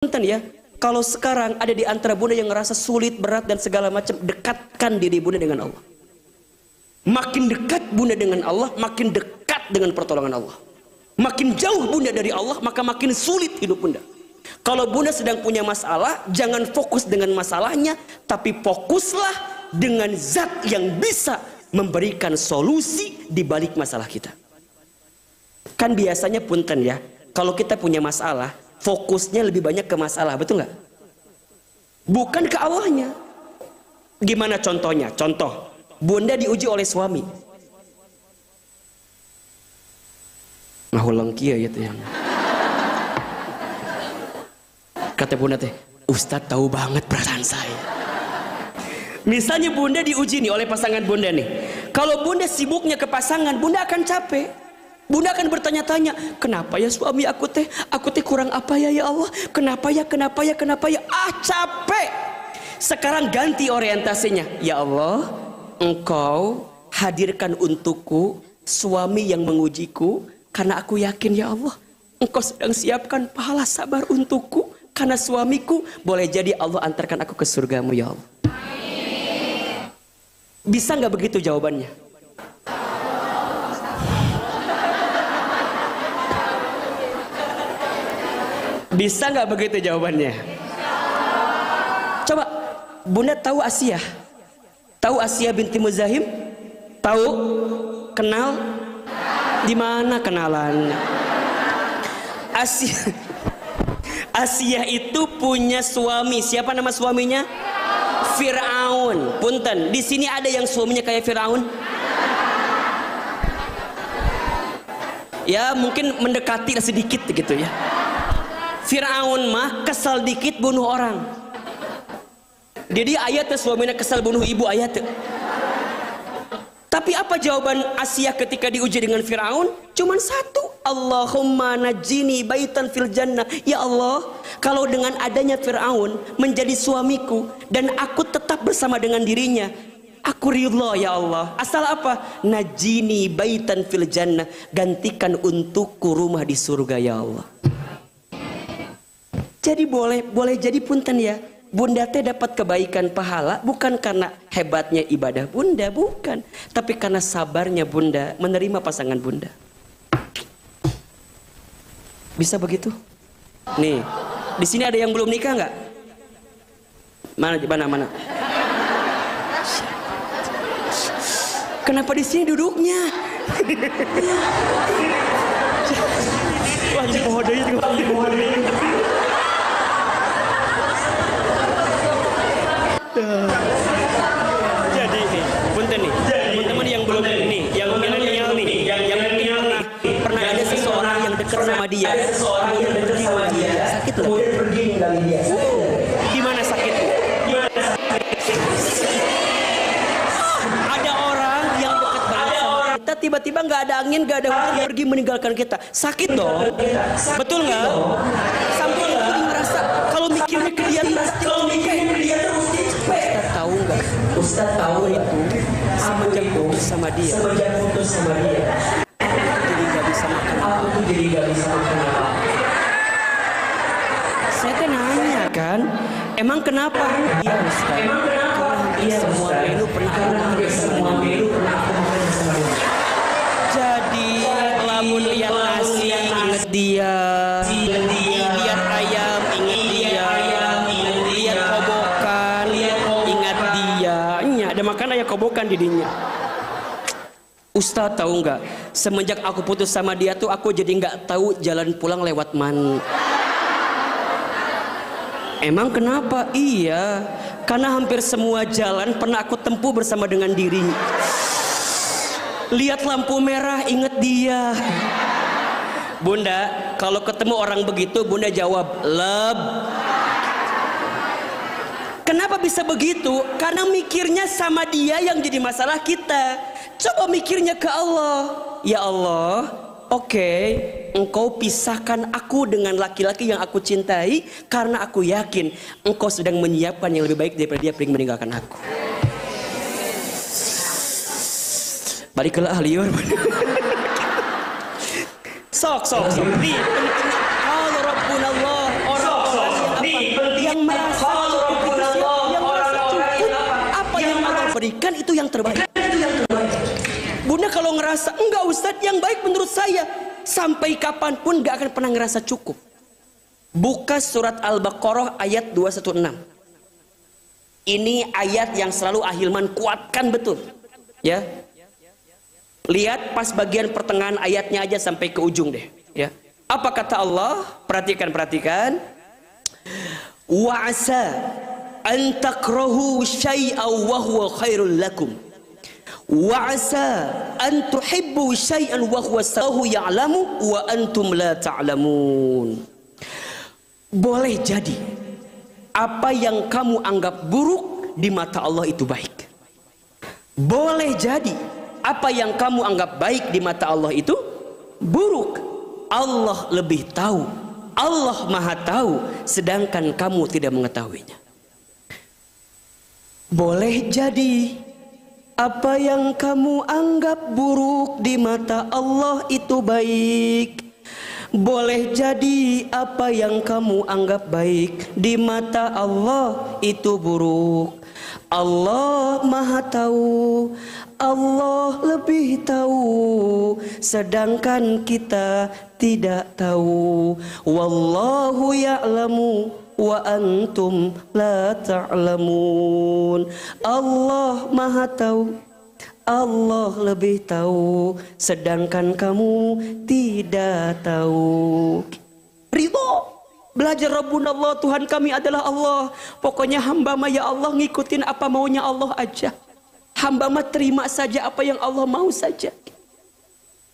Punten ya, kalau sekarang ada di antara bunda yang ngerasa sulit, berat dan segala macam, dekatkan diri bunda dengan Allah. Makin dekat bunda dengan Allah, makin dekat dengan pertolongan Allah. Makin jauh bunda dari Allah, maka makin sulit hidup bunda. Kalau bunda sedang punya masalah, jangan fokus dengan masalahnya, tapi fokuslah dengan zat yang bisa memberikan solusi di balik masalah kita. Kan biasanya punten ya, kalau kita punya masalah, fokusnya lebih banyak ke masalah, betul nggak? Bukan ke Allahnya. Gimana contohnya? Contoh, bunda diuji oleh suami. Nah, ulang kia ya tuh yang. Kata bunda teh, Ustadz tahu banget perasaan saya. Misalnya bunda diuji nih oleh pasangan bunda nih. Kalau bunda sibuknya ke pasangan, bunda akan capek. Bunda akan bertanya-tanya, kenapa ya suami aku teh kurang apa ya Allah? Kenapa ya? Ah, capek. Sekarang ganti orientasinya. Ya Allah, Engkau hadirkan untukku suami yang mengujiku, karena aku yakin ya Allah, Engkau sedang siapkan pahala sabar untukku, karena suamiku boleh jadi Allah antarkan aku ke surgamu ya Allah. Bisa nggak begitu jawabannya? Bisa nggak begitu jawabannya? Coba, bunda tahu Asiyah? Tahu Asiyah binti Muzahim? Tahu? Kenal? Di mana kenalannya? Asiyah itu punya suami. Siapa nama suaminya? Fir'aun. Punten, di sini ada yang suaminya kayak Fir'aun? Ya mungkin mendekati sedikit gitu ya. Fir'aun mah kesal dikit bunuh orang. Jadi ayatnya suaminya kesal bunuh ibu ayatnya. Tapi apa jawaban Asiyah ketika diuji dengan Fir'aun? Cuman satu, Allahumma najini baitan fil jannah. Ya Allah, kalau dengan adanya Fir'aun menjadi suamiku dan aku tetap bersama dengan dirinya, aku ridha ya Allah. Asal apa? Najini baitan fil jannah, gantikan untukku rumah di surga ya Allah. Jadi boleh jadi punten ya, bunda teh dapat kebaikan pahala bukan karena hebatnya ibadah bunda, bukan, tapi karena sabarnya bunda menerima pasangan bunda. Bisa begitu? Nih, di sini ada yang belum nikah nggak? Mana? Kenapa di sini duduknya? Wah, jadi pohodanya jadi nih, punten nih, teman-teman yang belum nih, yang milenial nih, yang pernah ada seseorang yang dekat sama dia, sakit loh. Gimana sakit? Ada orang yang dekat banget sama kita, tiba-tiba nggak ada angin, nggak ada hujan, pergi meninggalkan kita, sakit dong, betul nggak? Sampai aku ngerasa kalau mikirnya ke dia Ustaz tahu itu semenjak putus sama dia, aku tuh jadi nggak bisa makan apa. Saya teh nanya kan, emang kenapa? Iya Ustaz, semua menu pernah aku makan bersama dia. Jadi lamun lihat nasi inget dia, lihat ayam inget dia, lihat kobokan ingat dia. Ada makan ayam kobokan didinya. Ustaz tahu nggak? Semenjak aku putus sama dia tuh aku jadi nggak tahu jalan pulang lewat mana. Emang kenapa? Iya, karena hampir semua jalan pernah aku tempuh bersama dengan dirinya. Lihat lampu merah inget dia. Bunda, kalau ketemu orang begitu, bunda jawab leb. Kenapa bisa begitu? Karena mikirnya sama dia yang jadi masalah kita. Coba mikirnya ke Allah. Ya Allah, oke, Engkau pisahkan aku dengan laki-laki yang aku cintai, karena aku yakin Engkau sedang menyiapkan yang lebih baik daripada dia pergi meninggalkan aku. Baliklah liur. Sok. Nih, kalau Rabbuna Allah, orang-orang yang berikan itu yang terbaik. Bunda kalau ngerasa enggak Ustadz, yang baik menurut saya, sampai kapanpun gak akan pernah ngerasa cukup. Buka surat Al-Baqarah ayat 216. Ini ayat yang selalu Ahilman kuatkan betul, ya. Lihat pas bagian pertengahan ayatnya aja sampai ke ujung deh, ya. Apa kata Allah? Perhatikan. Wa asa an takrahu syai'an wa huwa khairul lakum. Wa asa an tuhibbu syai'an wa huwa ya'lamu wa antum la ta'lamun. Boleh jadi apa yang kamu anggap buruk di mata Allah itu baik. Boleh jadi apa yang kamu anggap baik di mata Allah itu buruk. Allah lebih tahu, Allah maha tahu, sedangkan kamu tidak mengetahuinya. Boleh jadi apa yang kamu anggap buruk di mata Allah itu baik. Boleh jadi apa yang kamu anggap baik di mata Allah itu buruk. Allah maha tahu, Allah lebih tahu, sedangkan kita tidak tahu. Wallahu ya'lamu wa antum la ta'lamun. Allah maha tahu, Allah lebih tahu, sedangkan kamu tidak tahu. Ridho, belajar Rabbuna Allah, Tuhan kami adalah Allah. Pokoknya hamba mah ya Allah ngikutin apa maunya Allah aja. Hamba mah terima saja apa yang Allah mau saja.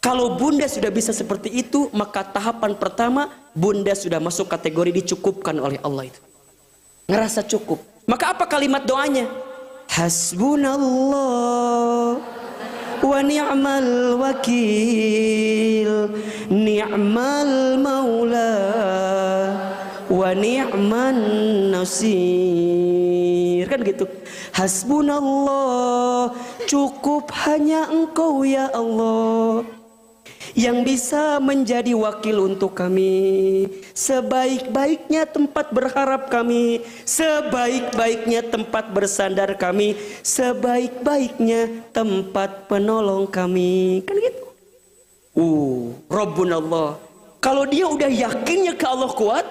Kalau bunda sudah bisa seperti itu, maka tahapan pertama bunda sudah masuk kategori dicukupkan oleh Allah itu. Ngerasa cukup. Maka apa kalimat doanya? Hasbunallah wa ni'mal wakil, ni'mal maula wa ni'man nasir. Kan gitu. Hasbunallah, cukup hanya Engkau ya Allah yang bisa menjadi wakil untuk kami. Sebaik-baiknya tempat berharap kami, sebaik-baiknya tempat bersandar kami, sebaik-baiknya tempat penolong kami. Kan gitu. Rabbunallah. Kalau dia udah yakinnya ke Allah kuat,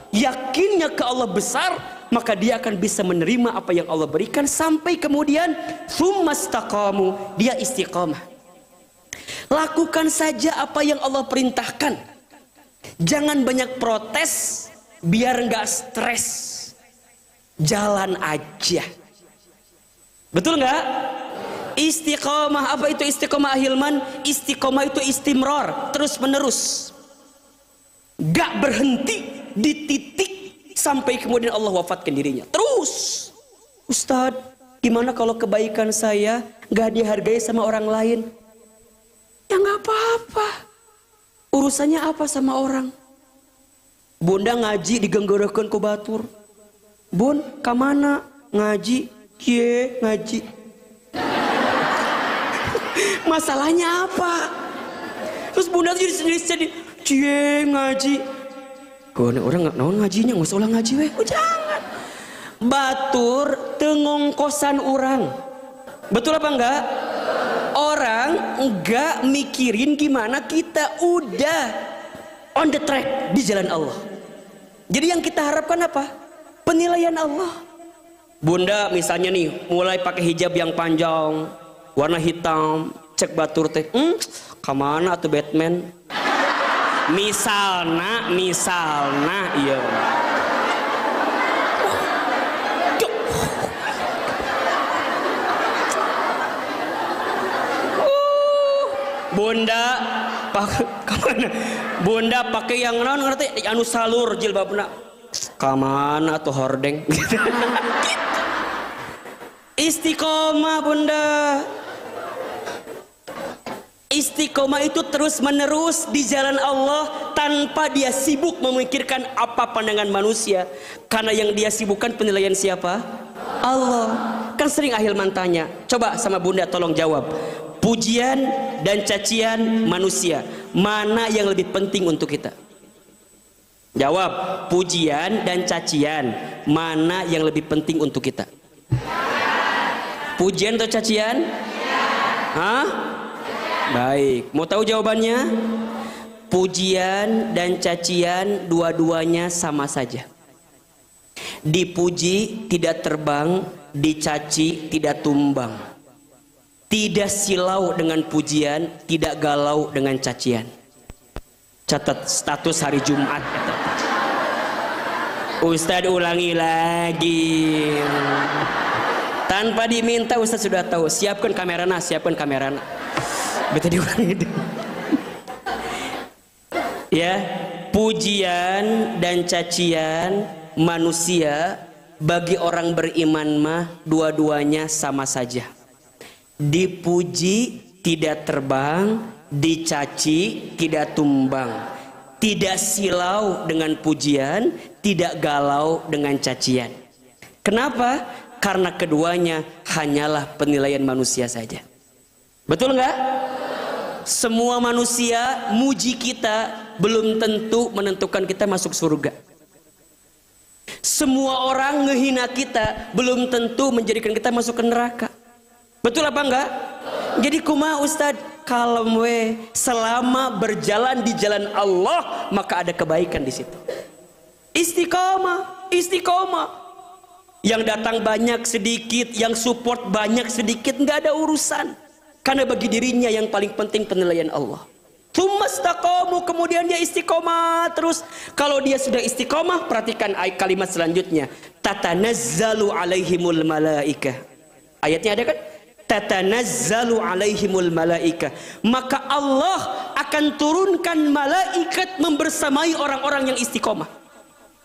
yakinnya ke Allah besar, maka dia akan bisa menerima apa yang Allah berikan. Sampai kemudian tsumastaqamu, dia istiqamah. Lakukan saja apa yang Allah perintahkan. Jangan banyak protes, biar nggak stres. Jalan aja. Betul nggak? Istiqomah, apa itu istiqomah Ahilman? Istiqomah itu istimror, terus menerus. Gak berhenti di titik sampai kemudian Allah wafatkan dirinya. Terus, Ustadz, gimana kalau kebaikan saya gak dihargai sama orang lain? Ya gak apa-apa. Urusannya apa sama orang? Bunda ngaji digenggarakan ku batur. Bun, kamana? Ngaji. Cie, ngaji. Masalahnya apa? Terus bunda jadi sendiri-sendiri. Cie, ngaji. Kau orang nggak naon ngajinya, nggak usah ulang ngaji weh. Oh, jangan. Batur tengongkosan orang. Betul apa enggak? Orang enggak mikirin gimana kita udah on the track di jalan Allah. Jadi yang kita harapkan apa? Penilaian Allah. Bunda misalnya nih mulai pakai hijab yang panjang, warna hitam, cek batur teh, kemana tuh Batman? Misalna, iya. Bunda kemana? Bunda pakai yang non ngerti anu salur jilbabna. Kamana tuh hordeng? Istiqomah bunda. Istiqomah itu terus menerus di jalan Allah tanpa dia sibuk memikirkan apa pandangan manusia. Karena yang dia sibukkan penilaian siapa? Allah. Kan sering Ahilman tanya, coba sama bunda tolong jawab. Pujian dan cacian manusia, mana yang lebih penting untuk kita? Jawab, pujian dan cacian, mana yang lebih penting untuk kita? Pujian atau cacian? Hah? Baik, mau tahu jawabannya? Pujian dan cacian dua-duanya sama saja. Dipuji tidak terbang, dicaci tidak tumbang. Tidak silau dengan pujian, tidak galau dengan cacian. Catat status hari Jumat. Ustadz ulangi lagi. Tanpa diminta Ustadz sudah tahu. Siapkan kamerana, siapkan kamerana. Betul diulangi. Ya, pujian dan cacian manusia bagi orang beriman mah dua-duanya sama saja. Dipuji tidak terbang, dicaci tidak tumbang. Tidak silau dengan pujian, tidak galau dengan cacian. Kenapa? Karena keduanya hanyalah penilaian manusia saja. Betul nggak? Semua manusia muji kita belum tentu menentukan kita masuk surga. Semua orang ngehina kita belum tentu menjadikan kita masuk ke neraka. Betul apa enggak? Jadi kumaha Ustadz? Kalem we, selama berjalan di jalan Allah maka ada kebaikan di situ. Istiqomah, istiqomah. Yang datang banyak sedikit, yang support banyak sedikit, nggak ada urusan. Karena bagi dirinya yang paling penting penilaian Allah. Tsumastaqamu, kemudian dia istiqomah terus. Kalau dia sudah istiqomah, perhatikan ayat kalimat selanjutnya. Tatanazzalu alaihimul malaikah. Ayatnya ada kan? Tatanazzalu alaihimul malaikah. Maka Allah akan turunkan malaikat membersamai orang-orang yang istiqomah.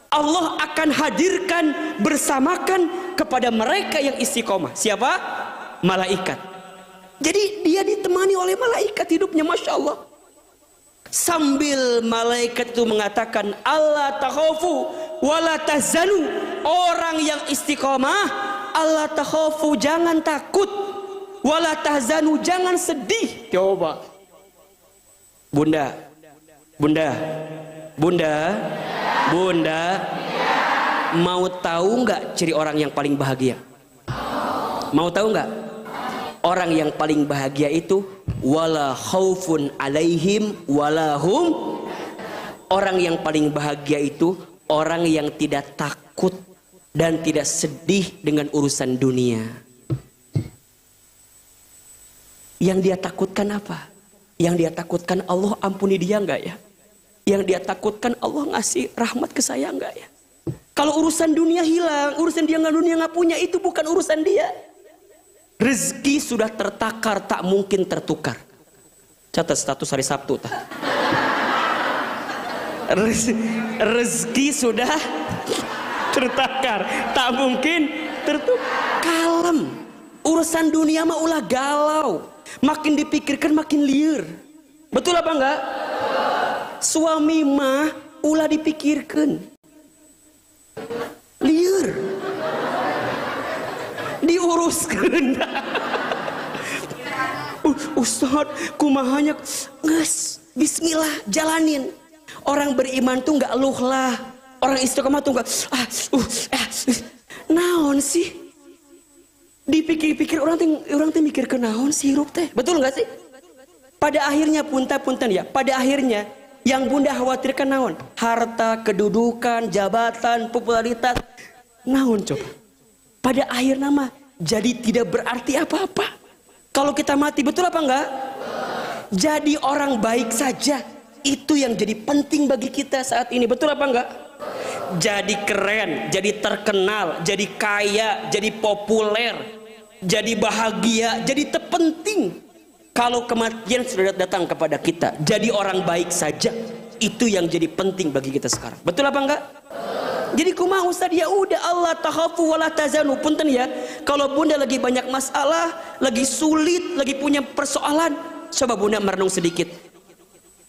Allah akan hadirkan bersamakan kepada mereka yang istiqomah. Siapa? Malaikat. Jadi dia ditemani oleh malaikat hidupnya, Masya Allah. Sambil malaikat itu mengatakan Allah takhafu wala tahzanu. Orang yang istiqomah, Allah takhafu, jangan takut, wala tahzanu, jangan sedih. Coba Bunda, Bunda, Bunda, Bunda, mau tahu nggak ciri orang yang paling bahagia? Mau tahu nggak? Orang yang paling bahagia itu wala khaufun alaihim walahum. Orang yang paling bahagia itu orang yang tidak takut dan tidak sedih dengan urusan dunia. Yang dia takutkan apa? Yang dia takutkan Allah ampuni dia enggak ya? Yang dia takutkan Allah ngasih rahmat ke saya enggak ya? Kalau urusan dunia hilang, urusan dia nggak punya, itu bukan urusan dia. Rezeki sudah tertakar, tak mungkin tertukar. Catat status hari Sabtu. Rezeki sudah tertakar, tak mungkin tertukar. Kalem. Urusan dunia mah ulah galau. Makin dipikirkan makin liar. Betul apa enggak? Suami mah ulah dipikirkan. Liar. Diuruskan. Ustadz kumahanya nges, bismillah jalanin. Orang beriman tuh nggak eluh lah. Orang istiqomah tuh nggak naon sih? Dipikir-pikir orang teh mikir ke naon sih hirup teh. Betul nggak sih? Pada akhirnya punten ya. Pada akhirnya yang Bunda khawatirkan naon? Harta, kedudukan, jabatan, popularitas. Naon coba? Pada akhir nama jadi tidak berarti apa-apa. Kalau kita mati, betul apa enggak? Jadi orang baik saja, itu yang jadi penting bagi kita saat ini. Betul apa enggak? Jadi keren, jadi terkenal, jadi kaya, jadi populer, jadi bahagia, jadi terpenting. Kalau kematian sudah datang kepada kita, jadi orang baik saja, itu yang jadi penting bagi kita sekarang. Betul apa enggak? Jadi kumaha Ustaz, ya udah Allah takhafu wala tazanu. Punten ya, kalau Bunda lagi banyak masalah, lagi sulit, lagi punya persoalan, coba Bunda merenung sedikit.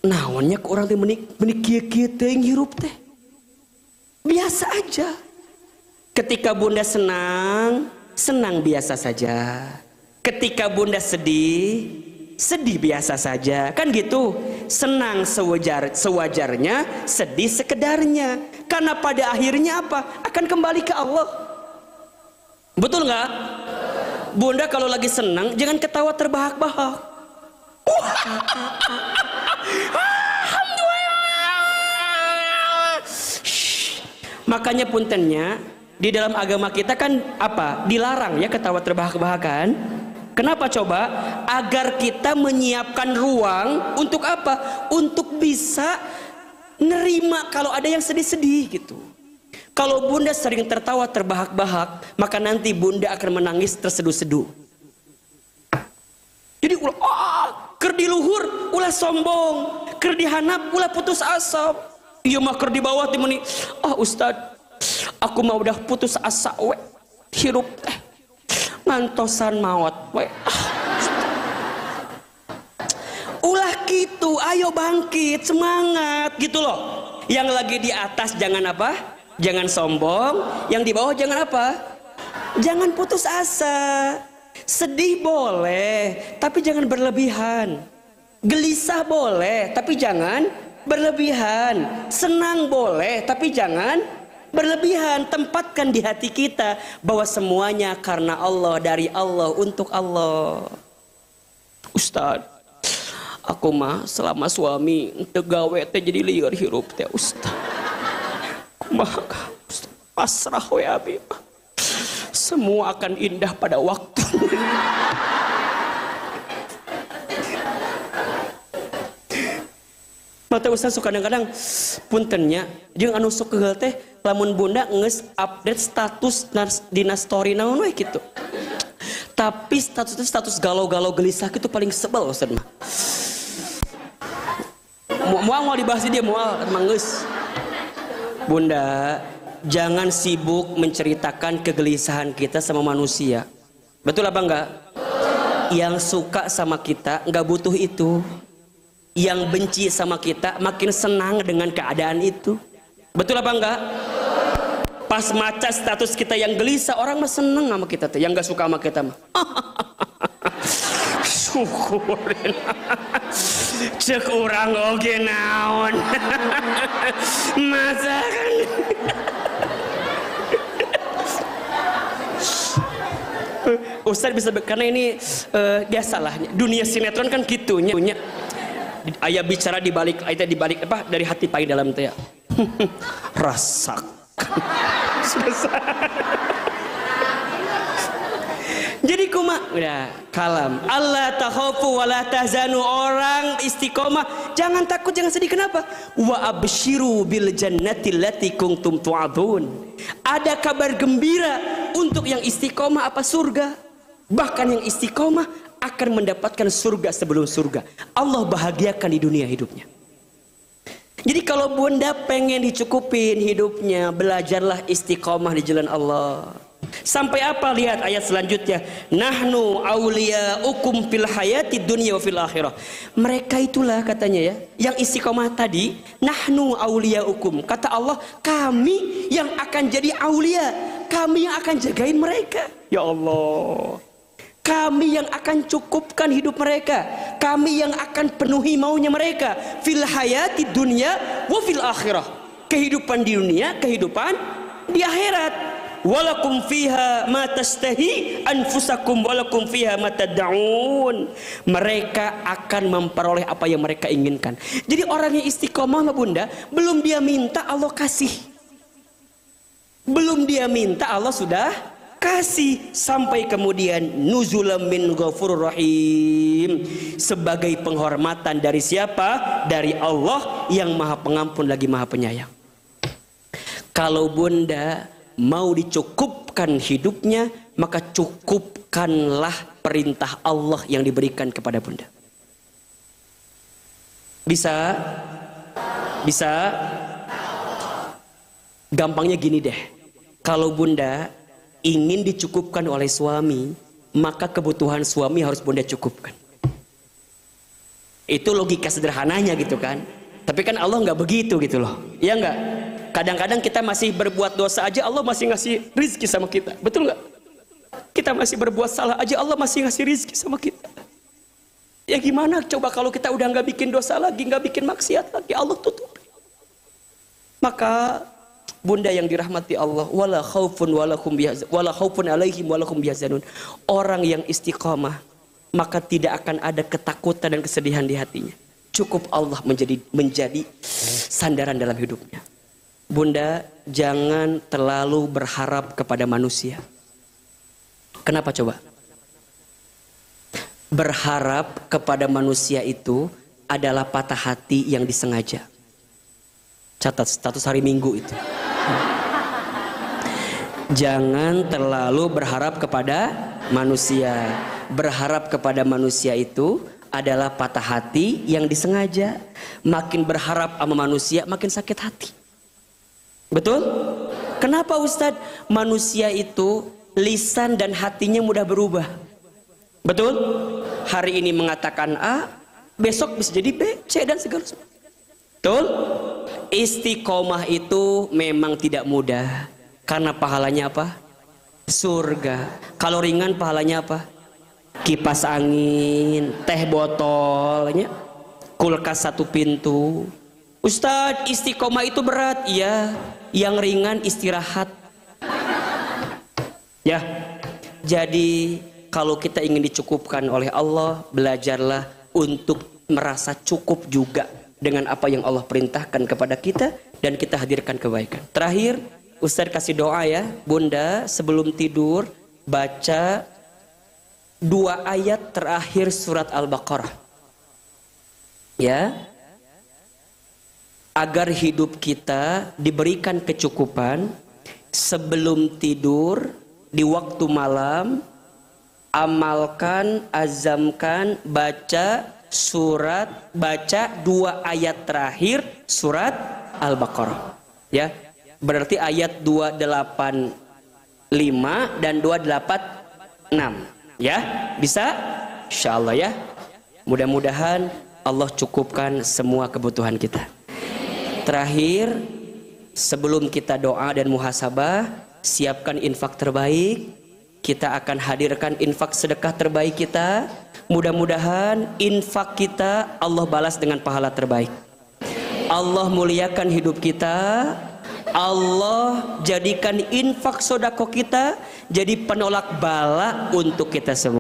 Naonnya ke orang teh menik kieu teh hirup teh. Biasa aja. Ketika Bunda senang, senang biasa saja. Ketika Bunda sedih, sedih biasa saja. Kan gitu. Senang sewajarnya, sedih sekedarnya. Karena pada akhirnya apa? Akan kembali ke Allah. Betul nggak? Bunda kalau lagi senang jangan ketawa terbahak-bahak. Makanya puntennya di dalam agama kita kan apa? Dilarang ya ketawa terbahak-bahakan. Kenapa coba? Agar kita menyiapkan ruang untuk apa? Untuk bisa nerima kalau ada yang sedih-sedih gitu. Kalau bunda sering tertawa terbahak-bahak, maka nanti bunda akan menangis terseduh-seduh. Jadi ker di luhur ulah sombong, ker di hanap ulah putus asa. Iya mah ker di bawah timuni. Ustad, aku mah udah putus asa we. Hirup teh ngantosan maut we. Ulah gitu, ayo bangkit, semangat gitu loh. Yang lagi di atas jangan apa? Jangan sombong, yang di bawah jangan apa? Jangan putus asa. Sedih boleh, tapi jangan berlebihan. Gelisah boleh, tapi jangan berlebihan. Senang boleh, tapi jangan berlebihan. Tempatkan di hati kita bahwa semuanya karena Allah, dari Allah, untuk Allah. Ustad, aku mah selama suami tegawe teh jadi liar hirup teh Ustad. Maka pasrah we abi, semua akan indah pada waktunya. Mata Ustaz suka kadang-kadang puntennya jeung anu sok keheul teh lamun bunda geus update status dina story naon we kitu. Tapi status itu status galau-galau gelisah itu paling sebel Ustaz mah. Mau dibahas dia moal emang geus. Bunda, jangan sibuk menceritakan kegelisahan kita sama manusia. Betul apa enggak? Yang suka sama kita enggak butuh itu. Yang benci sama kita makin senang dengan keadaan itu. Betul apa enggak? Pas maca status kita yang gelisah, orang mah seneng sama kita tuh. Yang enggak suka sama kita mah syukurin. Cek orang oge naon. Masa kan Ustaz bisa karena ini biasalah dunia sinetron kan gitunya. Ayah bicara di balik apa dari hati paling dalam teh ya. Rasakan. Jadi kumaha udah kalam. Allah takhafu wa la tahzanu, orang istiqomah jangan takut jangan sedih. Kenapa? Wa absyiru bil jannati allati kuntum tu'adun. Ada kabar gembira untuk yang istiqomah apa? Surga. Bahkan yang istiqomah akan mendapatkan surga sebelum surga. Allah bahagiakan di dunia hidupnya. Jadi kalau bunda pengen dicukupin hidupnya, belajarlah istiqomah di jalan Allah. Sampai apa? Lihat ayat selanjutnya. Nahnu auliyaukum fil hayati dunya wa fil akhirah. Mereka itulah katanya ya, yang istiqomah tadi. Nahnu auliyaukum. Kata Allah, kami yang akan jadi aulia, kami yang akan jagain mereka. Ya Allah, kami yang akan cukupkan hidup mereka, kami yang akan penuhi maunya mereka. Fil hayati dunya wa fil akhirah. Kehidupan di dunia, kehidupan di akhirat. Walakum fiha ma tastahi anfusakum walakum fiha ma tad'un. Mereka akan memperoleh apa yang mereka inginkan. Jadi orang yang istiqomah bunda, belum dia minta Allah kasih. Belum dia minta Allah sudah kasih. Sampai kemudian nuzulam min ghafurur rahim, sebagai penghormatan dari siapa? Dari Allah yang maha pengampun lagi maha penyayang. Kalau bunda mau dicukupkan hidupnya, maka cukupkanlah perintah Allah yang diberikan kepada bunda. Bisa? Bisa? Gampangnya gini deh. Kalau bunda ingin dicukupkan oleh suami, maka kebutuhan suami harus bunda cukupkan. Itu logika sederhananya gitu kan. Tapi kan Allah nggak begitu gitu loh. Ya nggak? Kadang-kadang kita masih berbuat dosa aja Allah masih ngasih rizki sama kita. Betul nggak? Kita masih berbuat salah aja Allah masih ngasih rizki sama kita. Ya gimana coba kalau kita udah nggak bikin dosa lagi, nggak bikin maksiat lagi, Allah tutup. Maka Bunda yang dirahmati Allah, wala khaufun alaihim wala hum yahzanun. Orang yang istiqamah, maka tidak akan ada ketakutan dan kesedihan di hatinya. Cukup Allah menjadi sandaran dalam hidupnya. Bunda, jangan terlalu berharap kepada manusia. Kenapa coba? Berharap kepada manusia itu adalah patah hati yang disengaja. Catat status hari Minggu itu. Jangan terlalu berharap kepada manusia. Berharap kepada manusia itu adalah patah hati yang disengaja. Makin berharap sama manusia, makin sakit hati. Betul? Kenapa Ustadz? Manusia itu lisan dan hatinya mudah berubah. Betul? Hari ini mengatakan A, besok bisa jadi B, C dan segala sesuatu. Betul? Istiqomah itu memang tidak mudah. Karena pahalanya apa? Surga. Kalau ringan pahalanya apa? Kipas angin, teh botolnya, kulkas 1 pintu. Ustadz, istiqomah itu berat. Iya, yang ringan istirahat. Ya, jadi kalau kita ingin dicukupkan oleh Allah, belajarlah untuk merasa cukup juga dengan apa yang Allah perintahkan kepada kita, dan kita hadirkan kebaikan. Terakhir, Ustadz kasih doa ya, Bunda, sebelum tidur baca 2 ayat terakhir surat Al-Baqarah. Ya. Agar hidup kita diberikan kecukupan sebelum tidur di waktu malam, amalkan, azamkan, baca 2 ayat terakhir surat Al-Baqarah. Ya. Berarti ayat 285 dan 286. Ya, bisa? Insyaallah ya. Mudah-mudahan Allah cukupkan semua kebutuhan kita. Terakhir, sebelum kita doa dan muhasabah, siapkan infak terbaik. Kita akan hadirkan infak sedekah terbaik kita. Mudah-mudahan infak kita Allah balas dengan pahala terbaik. Allah muliakan hidup kita. Allah jadikan infak sodako kita jadi penolak bala untuk kita semua.